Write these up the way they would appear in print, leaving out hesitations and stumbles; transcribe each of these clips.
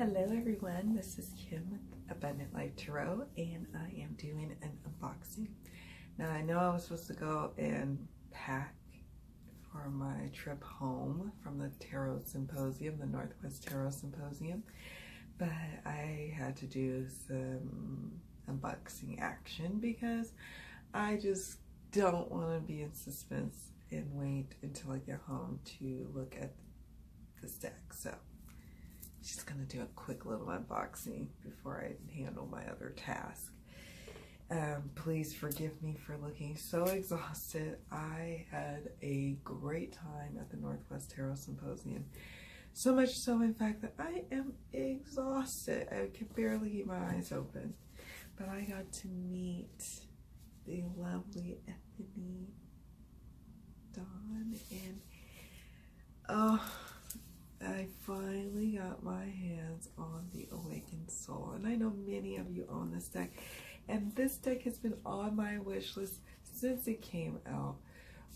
Hello everyone, this is Kim with Abundant Life Tarot, and I am doing an unboxing. Now I know I was supposed to go and pack for my trip home from the Tarot Symposium, the Northwest Tarot Symposium, but I had to do some unboxing action because I just don't want to be in suspense and wait until I get home to look at this deck. So just gonna do a quick little unboxing before I handle my other task. Please forgive me for looking so exhausted. I had a great time at the Northwest Tarot Symposium. So much so, in fact, that I am exhausted. I can barely keep my eyes open. But I got to meet the lovely Ethony Dawn, and I finally got my hands on the Awakened Soul, and I know many of you own this deck, and this deck has been on my wish list since it came out,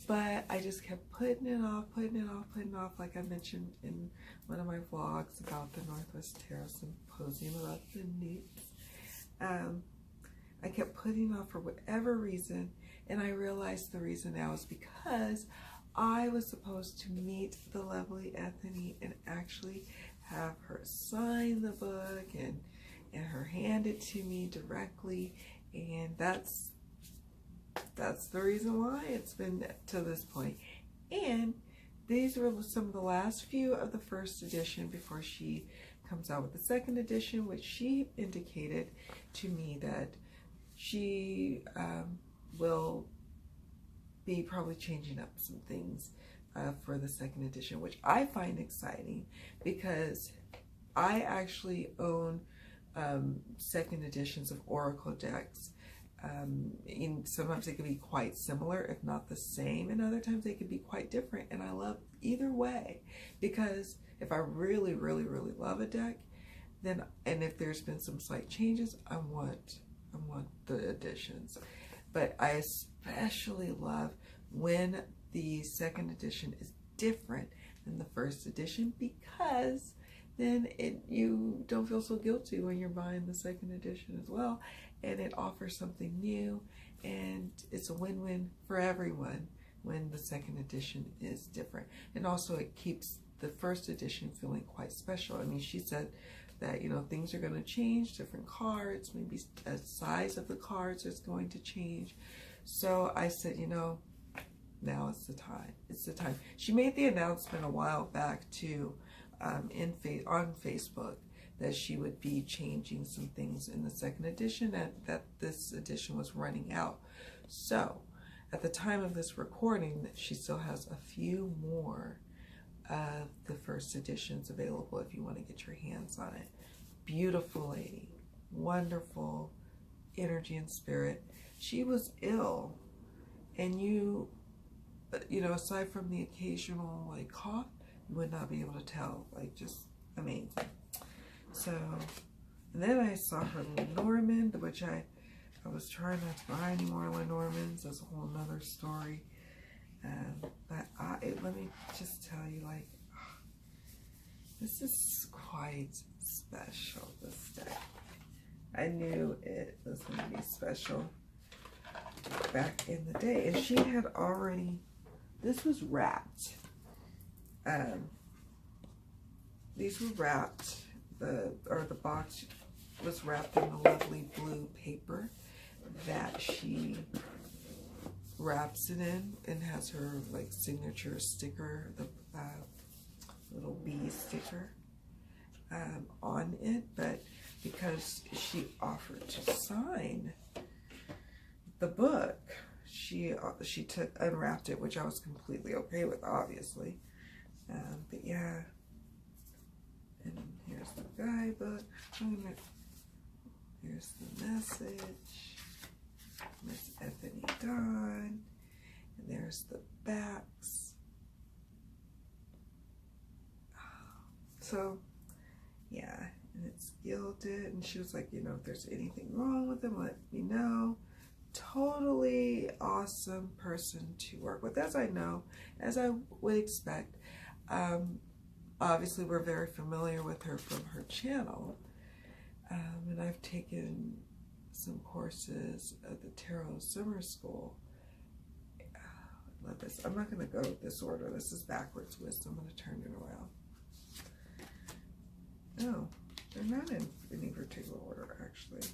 but I just kept putting it off, like I mentioned in one of my vlogs about the Northwest Tarot Symposium, about the newts. I kept putting it off for whatever reason, and I realized the reason now is because I was supposed to meet the lovely Ethony and actually have her sign the book and her hand it to me directly, and that's the reason why it's been to this point. And these were some of the last few of the first edition before she comes out with the second edition, which she indicated to me that she will be probably changing up some things for the second edition, which I find exciting because I actually own second editions of Oracle decks. Sometimes they can be quite similar, if not the same, and other times they can be quite different, and I love either way, because if I really love a deck, then, and if there's been some slight changes, I want the additions. But I especially love when the second edition is different than the first edition, because then you don't feel so guilty when you're buying the second edition as well, and it offers something new, and it's a win-win for everyone when the second edition is different. And also it keeps the first edition feeling quite special. I mean, she said that, you know, things are going to change, different cards, maybe the size of the cards is going to change. So I said, you know, now it's the time. It's the time. She made the announcement a while back too, on Facebook, that she would be changing some things in the second edition, that this edition was running out. So at the time of this recording, she still has a few more of the first editions available if you want to get your hands on it. Beautiful lady, wonderful energy and spirit. She was ill, and you know, aside from the occasional like cough, you would not be able to tell. Like, just amazing. So, and then I saw her Lenormand, which I was trying not to buy any more Lenormands. That's a whole nother story. But let me just tell you, like, this is quite special, this deck. I knew it was going to be special back in the day. And she had already, this was wrapped. These were wrapped, the box was wrapped in the lovely blue paper that she wraps it in, and has her like signature sticker, the little bee sticker on it. But because she offered to sign the book, she unwrapped it, which I was completely okay with, obviously. But yeah, and here's the guidebook. Here's the message. Miss Ethony Dawn. And there's the backs. So, yeah, and it's gilded. And she was like, you know, if there's anything wrong with them, let me know. Totally awesome person to work with, as I know, as I would expect. obviously we're very familiar with her from her channel. And I've taken some courses at the Tarot Summer School. I love this. I'm not going to go this order. This is backwards wisdom. I'm going to turn it around. Oh, they're not in any particular order, actually.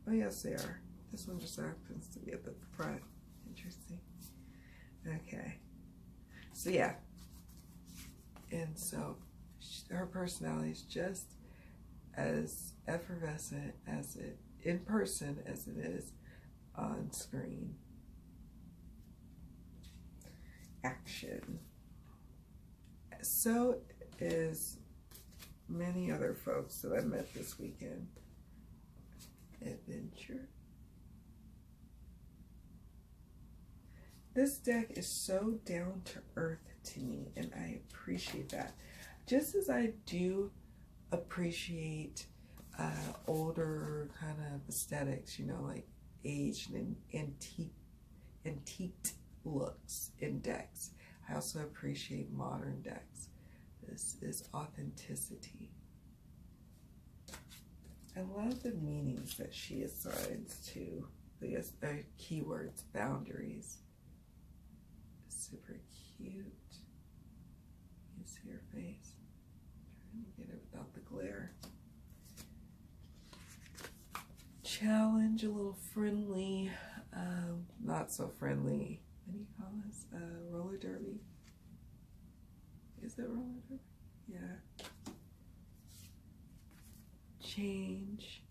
Oh, yes, they are. This one just happens to be at the front. Interesting. Okay. So, yeah. And so, her personality is just as effervescent as it in person as it is on screen. Action. So is many other folks that I met this weekend. Adventure. This deck is so down to earth to me, and I appreciate that. Just as I do appreciate older kind of aesthetics, you know, like aged and antiqued looks in decks. I also appreciate modern decks. This is authenticity. I love the meanings that she assigns to the keywords, boundaries. Super cute. You can see her face. I'm trying to get it without the glare. Challenge, a little friendly, not so friendly. What do you call this? Roller derby? Is it roller derby? Yeah. Change,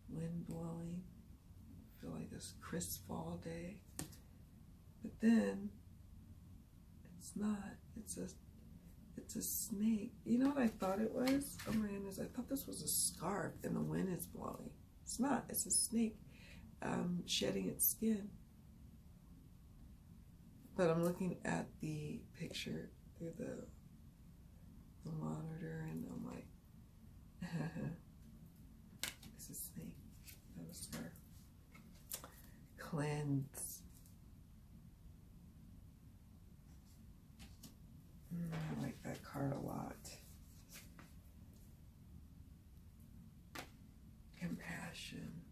wind blowing. I feel like this crisp fall day. But then it's not. It's a snake. You know what I thought it was? Oh my goodness, I thought this was a scarf and the wind is blowing. It's not. It's a snake shedding its skin. But I'm looking at the picture through the monitor, and I'm like, it's a snake, not a scarf. Cleanse. I like that card a lot. Compassion.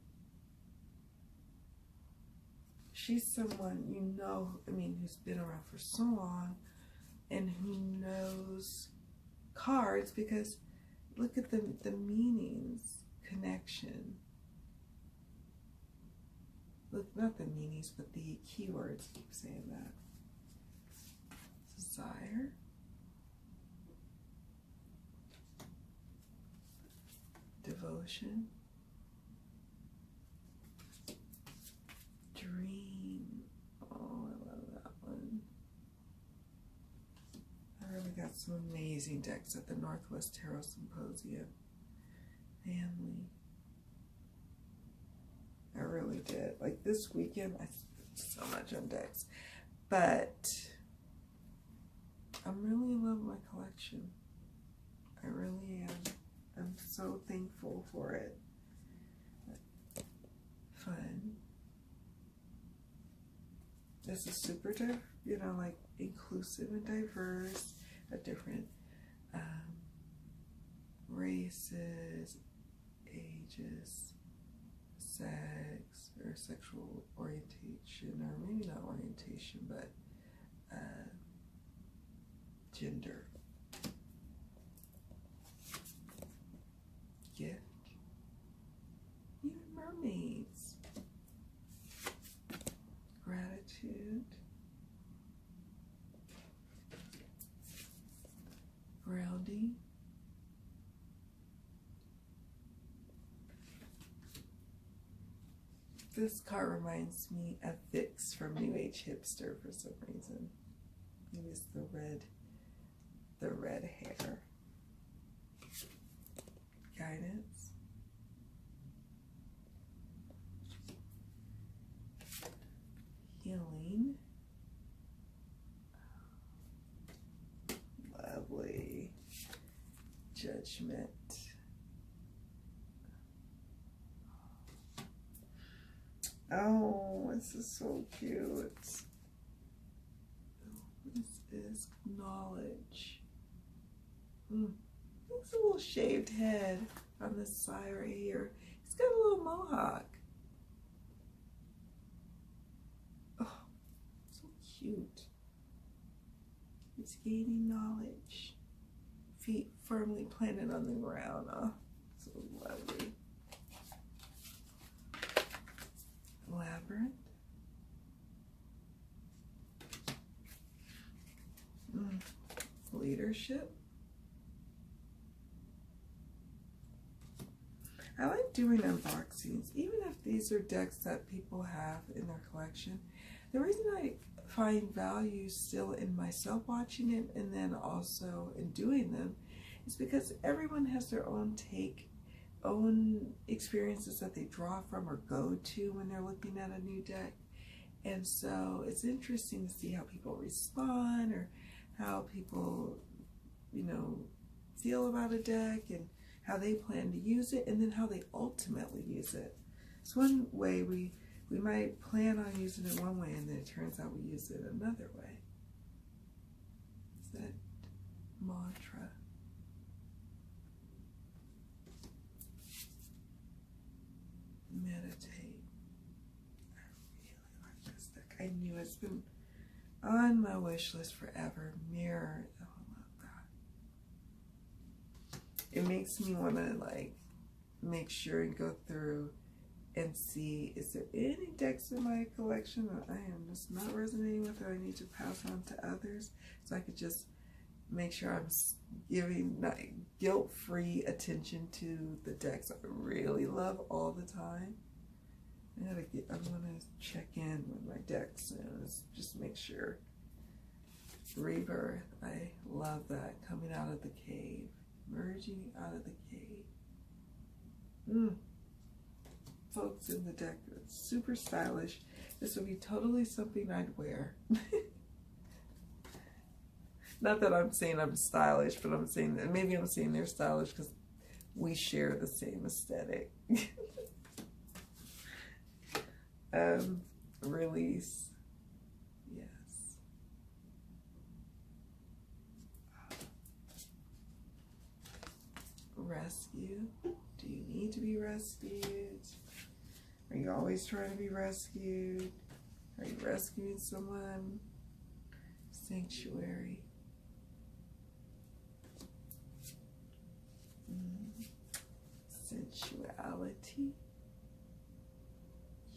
She's someone, you know, I mean, who's been around for so long and who knows cards, because look at the meanings. Connection. Look, not the meanings, but the keywords. Keep saying that. Desire. Devotion. Dream. Oh, I love that one. I really got some amazing decks at the Northwest Tarot Symposium. Family. I really did. Like this weekend, I spent so much on decks. But I'm really in love with my collection. I really am. I'm so thankful for it. Fun. This is super, you know, like inclusive and diverse, of different races, ages, sex, or sexual orientation, or maybe not orientation, but gender. Gift. Even mermaids. Gratitude. Grounding. This card reminds me of Vix from New Age Hipster for some reason. Maybe it's the red hair. Guidance. Healing. Lovely. Judgment. Oh, this is so cute. This is knowledge. Looks a little shaved head on this side right here. He's got a little mohawk. Oh, so cute. He's gaining knowledge. Feet firmly planted on the ground. Oh, so lovely. Labyrinth. Leadership. I like doing unboxings, even if these are decks that people have in their collection. The reason I find value still in myself watching it and then also in doing them is because everyone has their own take, own experiences that they draw from or go to when they're looking at a new deck. And so it's interesting to see how people respond or how people, you know, feel about a deck and how they plan to use it and then how they ultimately use it. So one way we might plan on using it one way and then it turns out we use it another way. Is that mantra? Meditate. I really like this deck. I knew it's been on my wish list forever. Mirror. Oh, I love that. It makes me want to like make sure and go through and see, is there any decks in my collection that I am just not resonating with that I need to pass on to others, so I could just make sure I'm giving guilt-free attention to the decks I really love all the time. I'm gonna check in with my decks soon. Just make sure. Rebirth. I love that. Coming out of the cave. Merging out of the cave. Folks in the deck are super stylish. This would be totally something I'd wear. Not that I'm saying I'm stylish, but I'm saying that maybe I'm saying they're stylish because we share the same aesthetic. Release. Yes. Rescue. Do you need to be rescued? Are you always trying to be rescued? Are you rescuing someone? Sanctuary. Sensuality.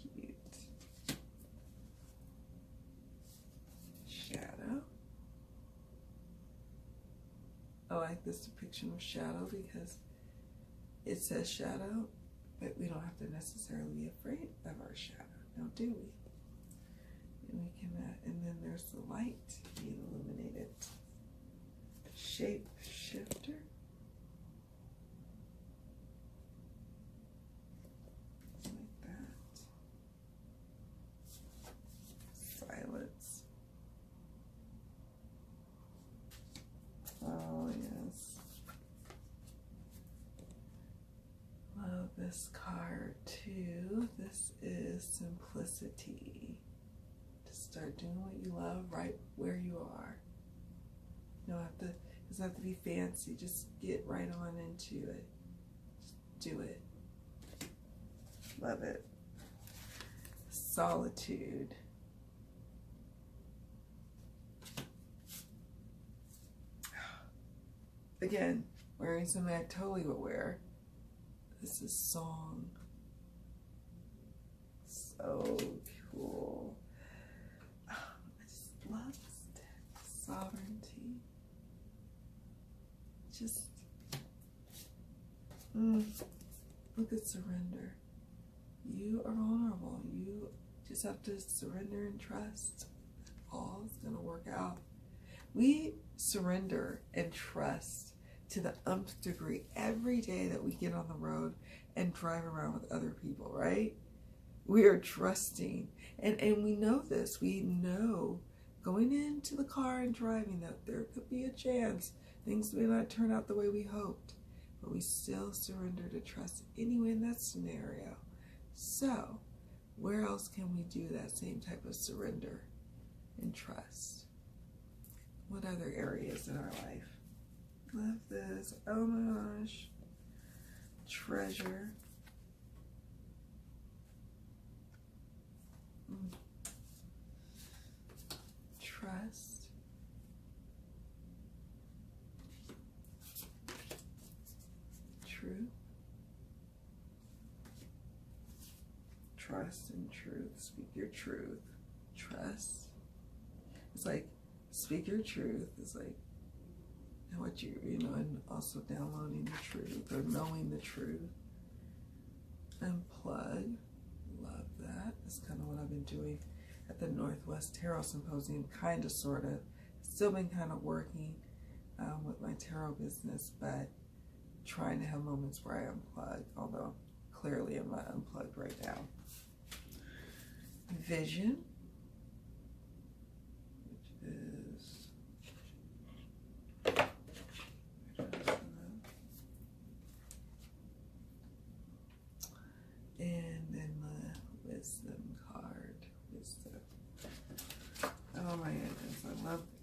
Cute. Shadow. I like this depiction of shadow because it says shadow, but we don't have to necessarily be afraid of our shadow, now do we? And we can, and then there's the light being illuminated. Shape shifter. Like that. Silence. Oh yes. Love this card too. This is simplicity. To start doing what you love right where you are. You don't have to, it doesn't have to be fancy. Just get right on into it. Just do it. Love it. Solitude. Again, wearing something I totally would wear. This is song. So cool. Oh, I just love this deck. Sovereignty. Just look at surrender. You are vulnerable. You just have to surrender and trust. All is going to work out. We surrender and trust to the nth degree every day that we get on the road and drive around with other people, right? We are trusting. And we know this. We know going into the car and driving that there could be a chance things may not turn out the way we hoped. But we still surrender to trust anyway in that scenario. So, where else can we do that same type of surrender and trust? What other areas in our life? Love this. Oh my gosh. Treasure. Trust. Truth. Trust and truth. Speak your truth. Trust. It's like, speak your truth. It's like, what you know, and also downloading the truth or knowing the truth. Unplug. Love that. That's kind of what I've been doing at the Northwest Tarot Symposium. Kind of, sort of. Still been kind of working with my tarot business, but trying to have moments where I unplug, although clearly I'm not unplugged right now. Vision, which is and then the wisdom card. Wisdom. Oh my goodness,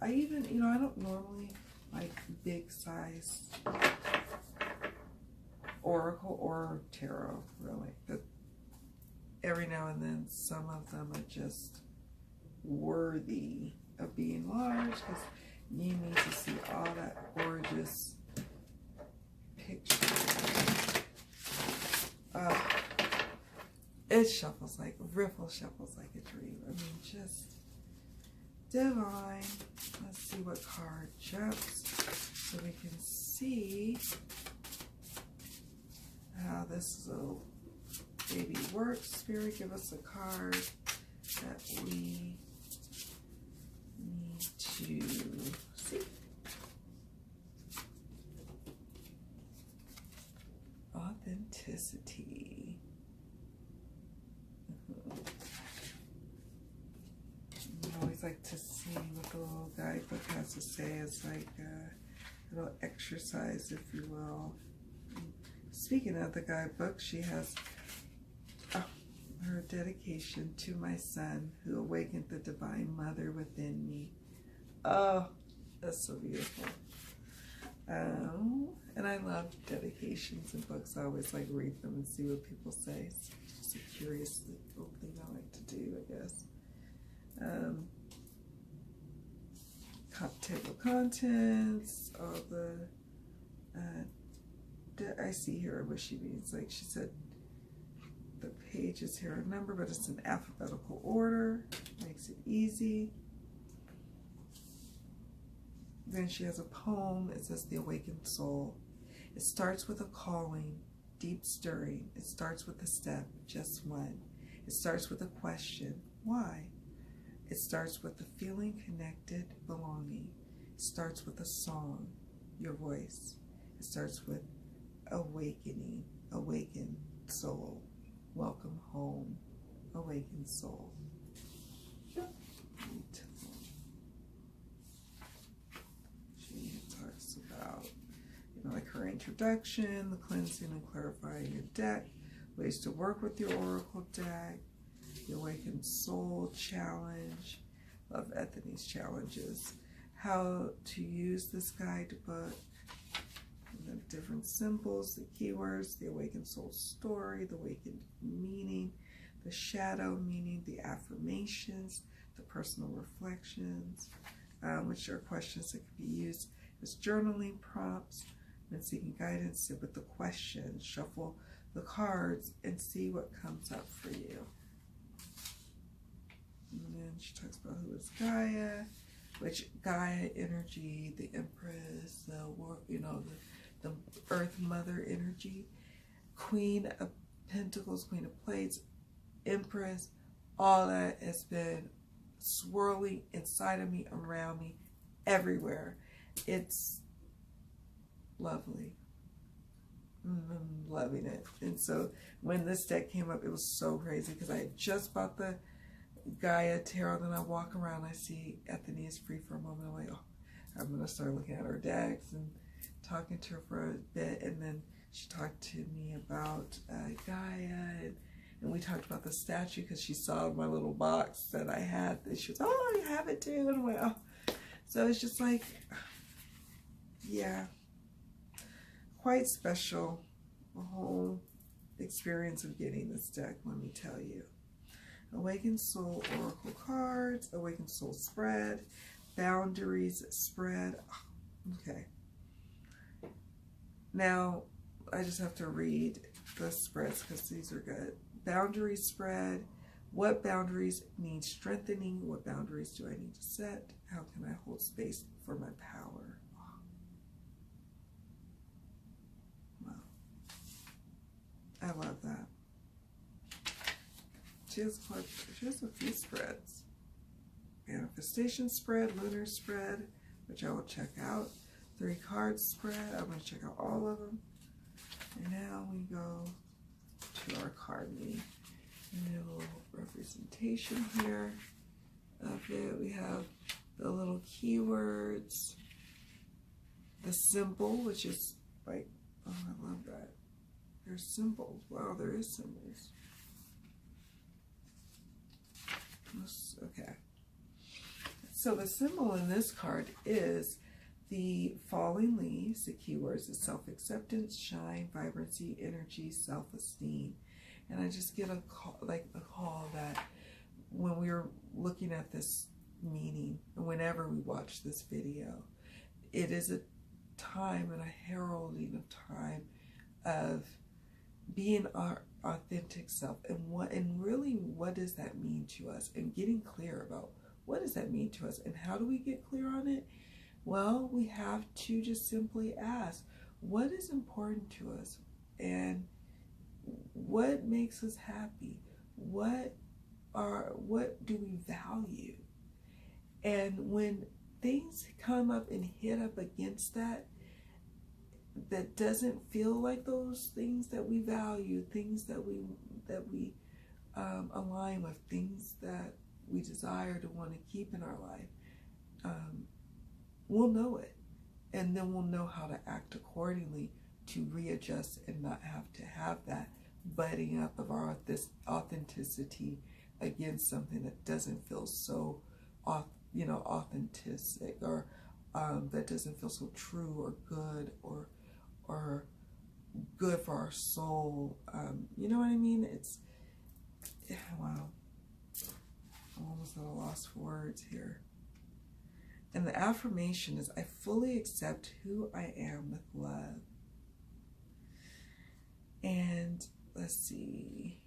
I even, you know, I don't normally like big size oracle or tarot, really. But every now and then some of them are just worthy of being large, because you need to see all that gorgeous pictures. It shuffles like, riffle shuffles like a dream. I mean, just divine. Let's see what card jumps so we can see how this little baby works. Spirit, give us a card that we need to see. Authenticity. I always like to see what the little guidebook has to say. It's like a little exercise, if you will. Speaking of the guidebook, she has her dedication to my son who awakened the divine mother within me. Oh, that's so beautiful. And I love dedications and books. I always like read them and see what people say. It's just a curious little thing I like to do, I guess. Table of contents, all the I see here what she means. Like she said, the pages here are numbered, but it's in alphabetical order. Makes it easy. Then she has a poem. It says, The Awakened Soul. It starts with a calling, deep stirring. It starts with a step, just one. It starts with a question, why? It starts with a feeling connected, belonging. It starts with a song, your voice. It starts with awakening, awakened soul. Welcome home, awakened soul. Beautiful. She talks about, you know, like her introduction, the cleansing and clarifying your deck, ways to work with your oracle deck, the awakened soul challenge. Love Ethony's challenges. How to use this guidebook. The different symbols, the keywords, the awakened soul story, the awakened meaning, the shadow meaning, the affirmations, the personal reflections, which are questions that can be used as journaling prompts. When seeking guidance, sit with the question, shuffle the cards, and see what comes up for you. And then she talks about who is Gaia, which Gaia energy, the Empress, the Earth Mother energy, Queen of Pentacles, Queen of Plates, Empress, all that has been swirling inside of me, around me, everywhere. It's lovely. I'm loving it. And so when this deck came up, it was so crazy because I had just bought the Gaia Tarot. Then I walk around, I see Ethony is free for a moment. I'm like, oh, I'm going to start looking at her decks and talking to her for a bit. And then she talked to me about Gaia, and we talked about the statue because she saw my little box that I had. And she was, oh, you have it too. And I went, oh. So it's just like, yeah, quite special, a whole experience of getting this deck, let me tell you. Awakened Soul Oracle cards, Awakened Soul spread, Boundaries spread. Okay. Now, I just have to read the spreads because these are good. Boundaries spread. What boundaries need strengthening? What boundaries do I need to set? How can I hold space for my power? Wow. I love that. She has a few spreads. Manifestation spread, lunar spread, which I will check out. 3 cards spread. I'm going to check out all of them. And now we go to our card meeting. Little representation here of it. We have the little keywords, the symbol, which is like, oh, I love that. There's symbols. Wow, there is symbols. Okay. So the symbol in this card is the falling leaves. The keywords is self-acceptance, shine, vibrancy, energy, self-esteem. And I just get a call that when we were looking at this meeting, and whenever we watch this video, it is a time and a heralding of time of being our authentic self, and really what does that mean to us, and getting clear about what does that mean to us, and how do we get clear on it? Well, we have to just simply ask, what is important to us, and what makes us happy? What do we value? And when things come up and hit up against that doesn't feel like those things that we value, things that we align with, things that we desire to want to keep in our life, we'll know it, and then we'll know how to act accordingly to readjust and not have to have that butting up of our authenticity against something that doesn't feel so authentic, or that doesn't feel so true or good or good for our soul. You know what I mean? It's, wow. I'm almost at a loss for words here. And the affirmation is, I fully accept who I am with love. And let's see.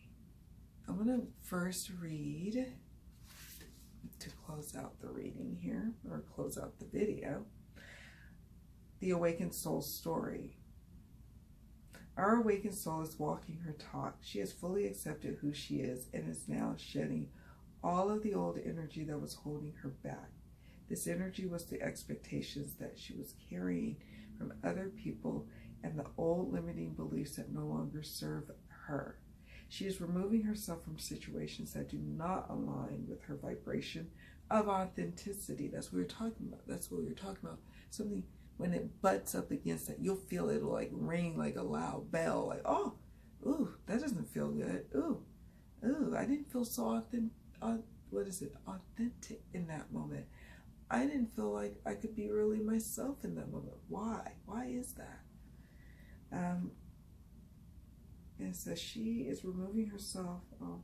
I'm going to first read, to close out the reading here, or close out the video, the Awakened Soul story. Our awakened soul is walking her talk. She has fully accepted who she is and is now shedding all of the old energy that was holding her back. This energy was the expectations that she was carrying from other people and the old limiting beliefs that no longer serve her. She is removing herself from situations that do not align with her vibration of authenticity. That's what we're talking about. That's what we're talking about. Something, when it butts up against that, you'll feel it'll like ring like a loud bell. Like, oh, ooh, that doesn't feel good. Ooh, I didn't feel so authentic in that moment. I didn't feel like I could be really myself in that moment. Why? Why is that? And it says she is removing herself. Oh.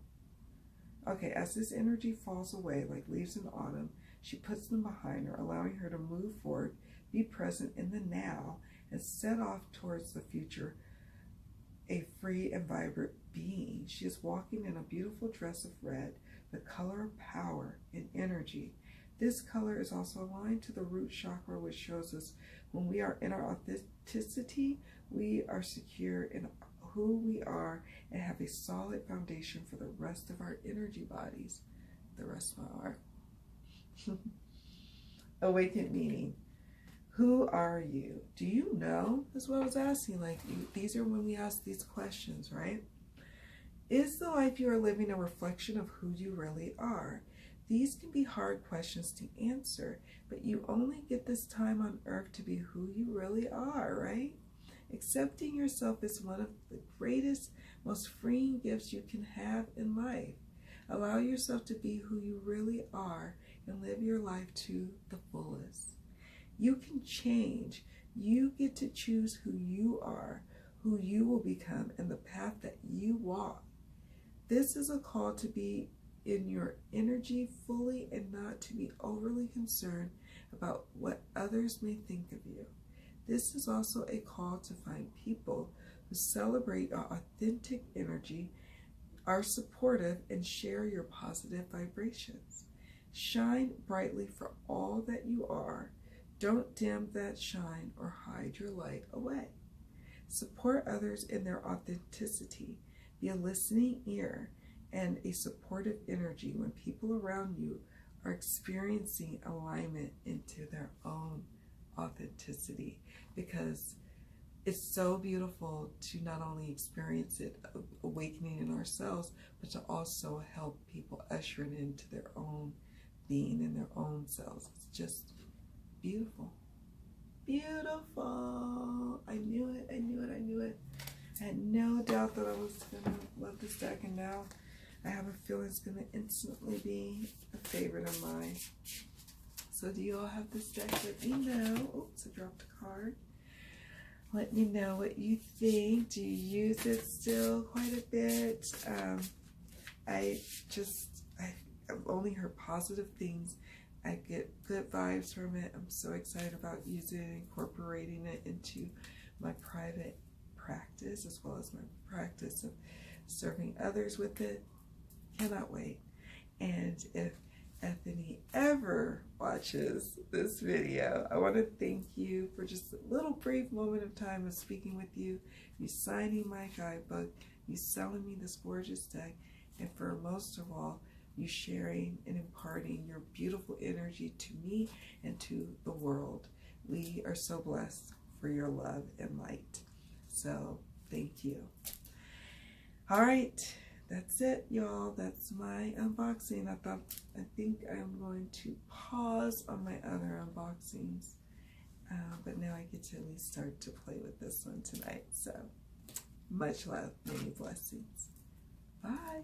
Okay, as this energy falls away like leaves in autumn, she puts them behind her, allowing her to move forward, be present in the now, and set off towards the future, a free and vibrant being. She is walking in a beautiful dress of red, the color of power and energy. This color is also aligned to the root chakra, which shows us when we are in our authenticity, we are secure in who we are and have a solid foundation for the rest of our energy bodies. The rest of our awakened meaning. Who are you? Do you know? That's what I was asking. Like, these are when we ask these questions, right? Is the life you are living a reflection of who you really are? These can be hard questions to answer, but you only get this time on earth to be who you really are, right? Accepting yourself is one of the greatest, most freeing gifts you can have in life. Allow yourself to be who you really are and live your life to the fullest. You can change. You get to choose who you are, who you will become, and the path that you walk. This is a call to be in your energy fully and not to be overly concerned about what others may think of you. This is also a call to find people who celebrate your authentic energy, are supportive, and share your positive vibrations. Shine brightly for all that you are. Don't dim that shine or hide your light away. Support others in their authenticity. Be a listening ear and a supportive energy when people around you are experiencing alignment into their own authenticity, because it's so beautiful to not only experience it, awakening in ourselves, but to also help people usher it into their own being and their own selves. It's just beautiful. Beautiful. I knew it. I knew it. I knew it. I had no doubt that I was going to love this deck, and now I have a feeling it's going to instantly be a favorite of mine. So do you all have this deck? Let me know. Oops, I dropped a card. Let me know what you think. Do you use it still quite a bit? I've only heard positive things. I get good vibes from it. I'm so excited about using it, incorporating it into my private practice, as well as my practice of serving others with it. Cannot wait. And if Ethony ever watches this video, I want to thank you for just a little brief moment of time of speaking with you, you signing my guidebook, you selling me this gorgeous deck, and for most of all, you sharing and imparting your beautiful energy to me and to the world. We are so blessed for your love and light. So thank you. All right. That's it, y'all. That's my unboxing. I think I'm going to pause on my other unboxings, but now I get to at least start to play with this one tonight. So much love, many blessings. Bye.